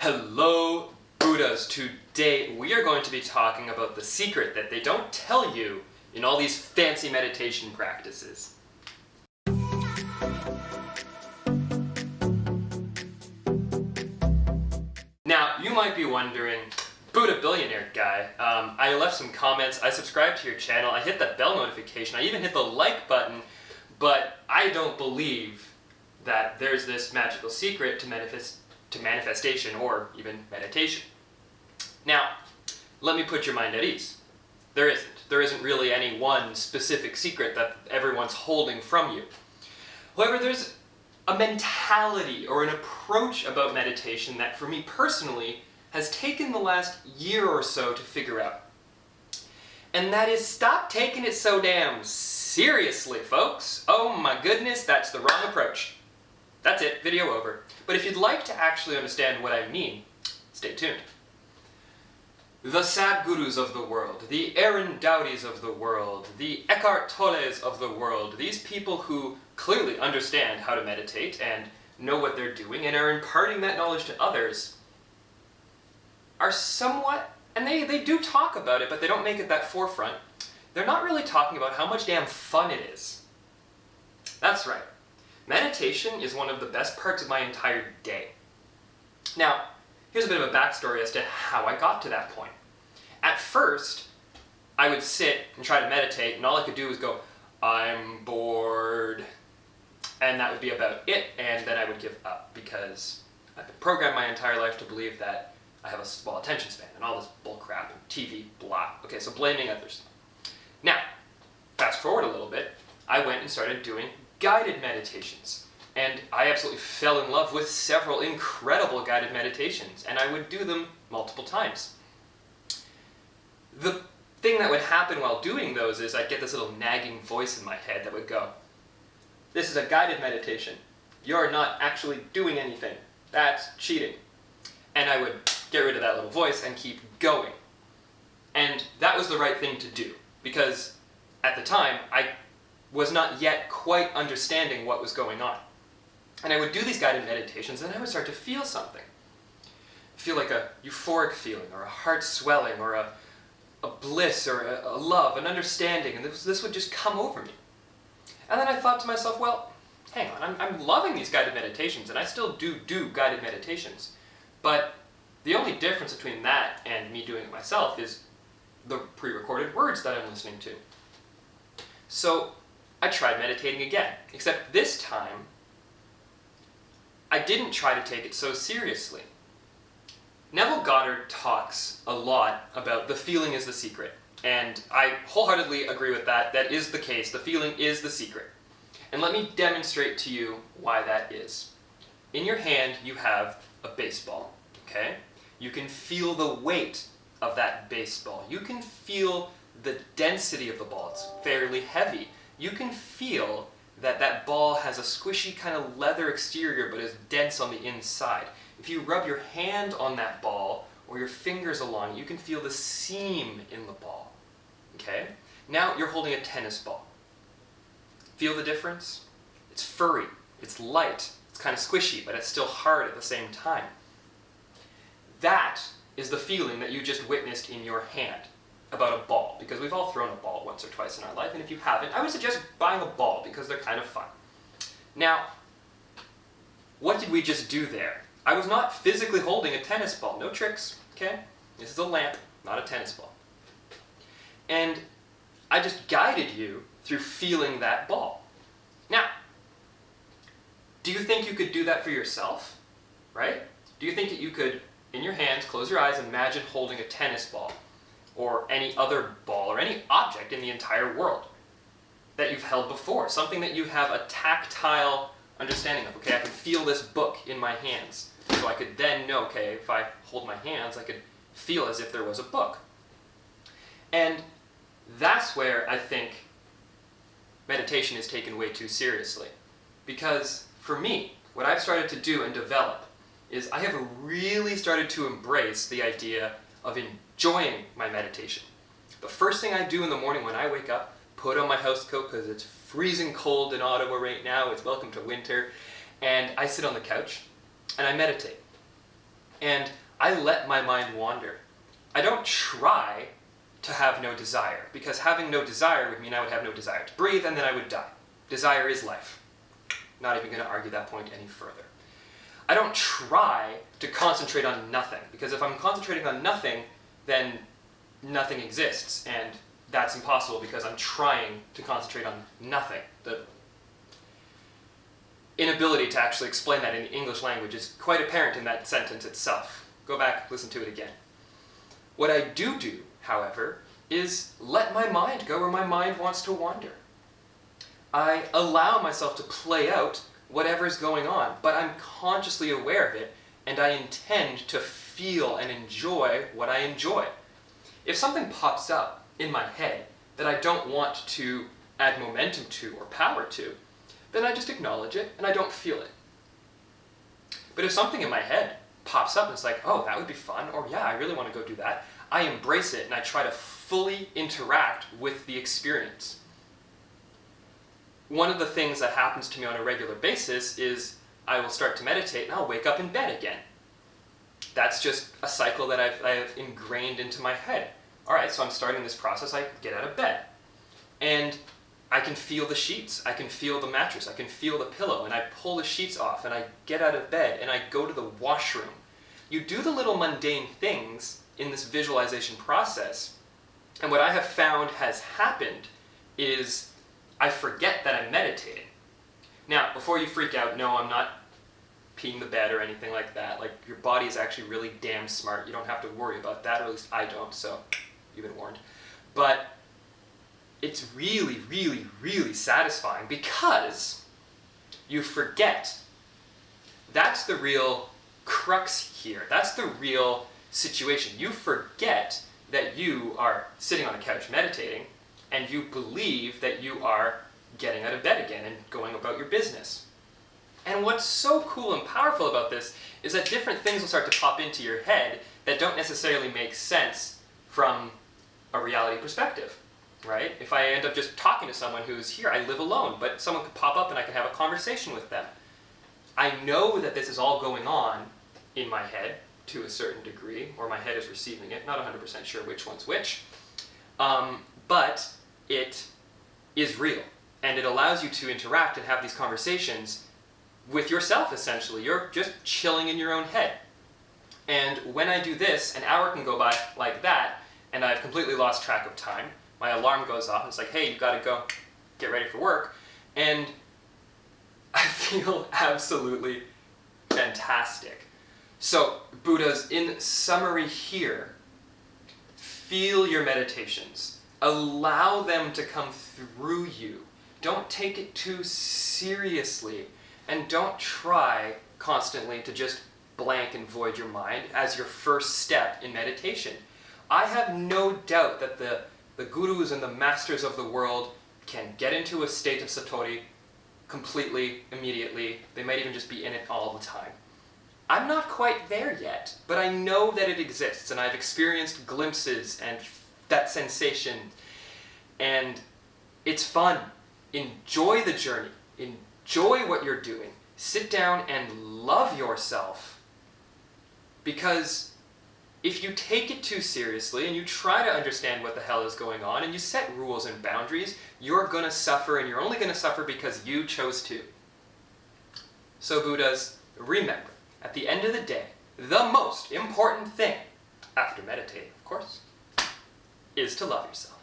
Hello, Buddhas. Today we are going to be talking about the secret that they don't tell you in all these fancy meditation practices. Now, you might be wondering, Buddha Billionaire guy, I left some comments, I subscribed to your channel, I hit that bell notification, I even hit the like button, but I don't believe that there's this magical secret to manifestation or even meditation. Now, let me put your mind at ease. There isn't. There isn't really any one specific secret that everyone's holding from you. However, there's a mentality or an approach about meditation that for me personally has taken the last year or so to figure out. And that is, stop taking it so damn seriously, folks. Oh my goodness, that's the wrong approach. That's it, video over. But if you'd like to actually understand what I mean, stay tuned. The Sadgurus of the world, the Aaron Dowdies of the world, the Eckhart Tolles of the world, these people who clearly understand how to meditate and know what they're doing and are imparting that knowledge to others, are somewhat, and they do talk about it, but they don't make it that forefront, they're not really talking about how much damn fun it is. That's right. Meditation is one of the best parts of my entire day. Now, here's a bit of a backstory as to how I got to that point. At first, I would sit and try to meditate, and all I could do was go, I'm bored. And that would be about it, and then I would give up, because I've been programmed my entire life to believe that I have a small attention span, and all this bullcrap, and TV, blah. Okay, so blaming others. Now, fast forward a little bit, I went and started doing guided meditations. And I absolutely fell in love with several incredible guided meditations, and I would do them multiple times. The thing that would happen while doing those is I'd get this little nagging voice in my head that would go, this is a guided meditation. You're not actually doing anything. That's cheating. And I would get rid of that little voice and keep going. And that was the right thing to do, because at the time I was not yet quite understanding what was going on. And I would do these guided meditations, and I would start to feel something. Feel like a euphoric feeling, or a heart swelling, or a bliss, or a love, an understanding, and this would just come over me. And then I thought to myself, well, hang on, I'm loving these guided meditations, and I still do guided meditations. But the only difference between that and me doing it myself is the pre-recorded words that I'm listening to. So I tried meditating again, except this time, I didn't try to take it so seriously. Neville Goddard talks a lot about the feeling is the secret, and I wholeheartedly agree with that. That is the case. The feeling is the secret. And let me demonstrate to you why that is. In your hand, you have a baseball, okay? You can feel the weight of that baseball. You can feel the density of the ball. It's fairly heavy. You can feel that that ball has a squishy kind of leather exterior but is dense on the inside. If you rub your hand on that ball or your fingers along it, you can feel the seam in the ball. Okay? Now you're holding a tennis ball. Feel the difference? It's furry, it's light, it's kind of squishy, but it's still hard at the same time. That is the feeling that you just witnessed in your hand about a ball, because we've all thrown a ball once or twice in our life, and if you haven't, I would suggest buying a ball because they're kind of fun. Now, what did we just do there? I was not physically holding a tennis ball, no tricks, okay? This is a lamp, not a tennis ball. And I just guided you through feeling that ball. Now, do you think you could do that for yourself, right? Do you think that you could, in your hands, close your eyes, and imagine holding a tennis ball, or any other ball, or any object in the entire world that you've held before, something that you have a tactile understanding of. Okay, I can feel this book in my hands, so I could then know, okay, if I hold my hands, I could feel as if there was a book. And that's where I think meditation is taken way too seriously. Because for me, what I've started to do and develop is I have really started to embrace the idea of enjoying my meditation. The first thing I do in the morning when I wake up, put on my house coat because it's freezing cold in Ottawa right now, it's welcome to winter, and I sit on the couch and I meditate. and I let my mind wander. I don't try to have no desire, because having no desire would mean I would have no desire to breathe, and then I would die. Desire is life. Not even going to argue that point any further. I don't try to concentrate on nothing, because if I'm concentrating on nothing, then nothing exists, and that's impossible because I'm trying to concentrate on nothing. The inability to actually explain that in the English language is quite apparent in that sentence itself. Go back, listen to it again. What I do, however, is let my mind go where my mind wants to wander. I allow myself to play out whatever is going on, but I'm consciously aware of it, and I intend to feel and enjoy what I enjoy. If something pops up in my head that I don't want to add momentum to or power to, then I just acknowledge it and I don't feel it. But if something in my head pops up and it's like, oh, that would be fun, or yeah, I really want to go do that, I embrace it and I try to fully interact with the experience. One of the things that happens to me on a regular basis is I will start to meditate and I'll wake up in bed again. That's just a cycle that I've ingrained into my head. All right, so I'm starting this process, I get out of bed. And I can feel the sheets, I can feel the mattress, I can feel the pillow, and I pull the sheets off and I get out of bed and I go to the washroom. You do the little mundane things in this visualization process, and what I have found has happened is I forget that I'm meditating. Now, before you freak out, no, I'm not peeing the bed or anything like that. Like, your body is actually really damn smart. You don't have to worry about that, or at least I don't, so you've been warned. But it's really, really, really satisfying because you forget. That's the real crux here. That's the real situation. You forget that you are sitting on a couch meditating, and you believe that you are getting out of bed again and going about your business. And what's so cool and powerful about this is that different things will start to pop into your head that don't necessarily make sense from a reality perspective, right? If I end up just talking to someone who's here, I live alone, but someone could pop up and I can have a conversation with them. I know that this is all going on in my head to a certain degree, or my head is receiving it, not 100% sure which one's which, but it is real, and it allows you to interact and have these conversations with yourself, essentially. You're just chilling in your own head. And when I do this, an hour can go by like that, and I've completely lost track of time. My alarm goes off, and it's like, hey, you've got to go get ready for work. And I feel absolutely fantastic. So, Buddhas, in summary here, feel your meditations. Allow them to come through you. Don't take it too seriously. And don't try constantly to just blank and void your mind as your first step in meditation. I have no doubt that the gurus and the masters of the world can get into a state of satori completely, immediately. They might even just be in it all the time. I'm not quite there yet, but I know that it exists, and I've experienced glimpses and that sensation, and it's fun. Enjoy the journey. Enjoy what you're doing. Sit down and love yourself. Because if you take it too seriously and you try to understand what the hell is going on and you set rules and boundaries, you're going to suffer, and you're only going to suffer because you chose to. So Buddhas, remember, at the end of the day, the most important thing, after meditating, of course, is to love yourself.